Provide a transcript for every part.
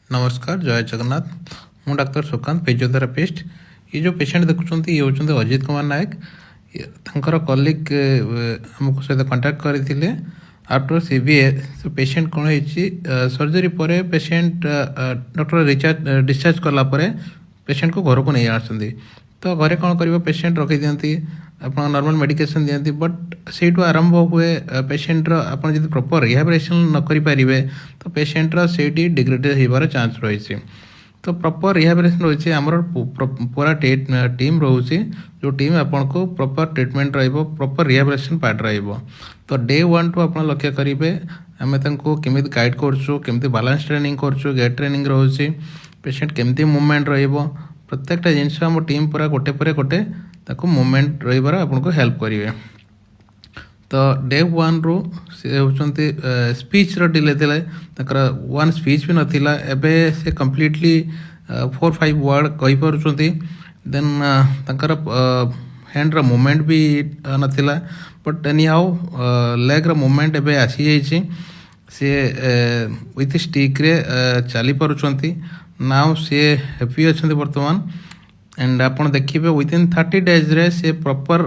नमस्कार जय जगन्नाथ मु डॉक्टर सुकांत फिजियोथेरापिस्ट। ये जो पेशेंट देखुं ये होते अजित कुमार नायक तर कलिग आम सहित कंटाक्ट करते आफ्टर सीवीए पेशेंट कौन हो सर्जरी पर पेशेंट डॉक्टर डिस्चार्ज कलापर पेशेंट को घर को नहीं आसती तो घरे कौन कर पेशेंट रखी दिखती आप नॉर्मल मेडिकेशन दिखती बट से आरंभ हुए पेशेंटर आप प्रॉपर रिहाबिलिटेशन न करें तो पेशेंटर से डिग्रेडेड होबार चांस रही तो प्रॉपर रिहाबिलिटेशन रही आमर पूरा टीम रोचे जो टीम आपन को proper treatment proper rehabilitation part तो डे 1 टू आप लक्ष्य करेंगे आम केमी गाइड करमी बालांस ट्रेनिंग कर गेट ट्रेनिंग रोचे पेशेंट केमती मुवमेंट प्रत्येकटा जिनस आम टीम पूरा गोटे पर गोटे मुवमेंट रहीबार आपको हेल्प करेंगे। तो डे 1 रु से होती स्पीच डिले थे वन स्पीच भी नाला एवं से कम्प्लीटली 4-5 वर्ड कहीपर देन तर हैंड्र मुवमेंट भी नाला बट एनी हाउ लेग्र मुवमेंट एवं आसी सी विथ स्टिक रे चली पार्टी नाउ सी हैप्पी अच्छा बर्तमान एंड आप देखिए विदिन 30 days रे से प्रॉपर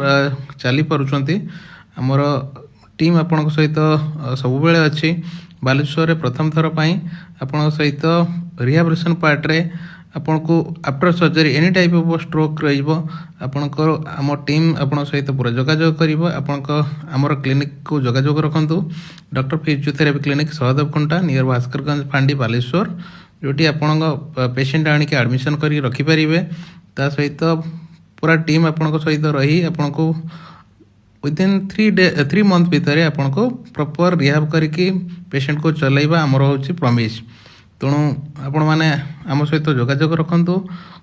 चली पार्टी आमर टीम आपण सहित सब बेले अच्छी बालेश्वर प्रथम थर आपण सहित रिहाबिलिटेशन पार्ट रे आपन को after surgery any type of stroke रही आम टीम आपण सहित पूरा जोगाजोग कर आमर क्लिनिक को जोगाजोग रखु doctor physiotherapy clinic Sahadev खुंटा near भास्करगंज फांडी Baleshwar जोटी आपण पेशेंट आनिक एडमिशन कर रखिपारे ता सहित पूरा टीम आपण सहित रही आपण को विदिन 3 month भितर आपन को प्रॉपर रिहाब करके पेशेंट को चलाइबा आमर होची प्रॉमिस तेणु आपण मैंने आम सहित जोगाजोग रखु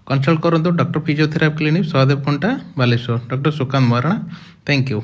कंसल्ट करूँ doctor physiotherapy clinic Sahadev Khunta Baleshwar doctor Sukanta Maharana. Thank you.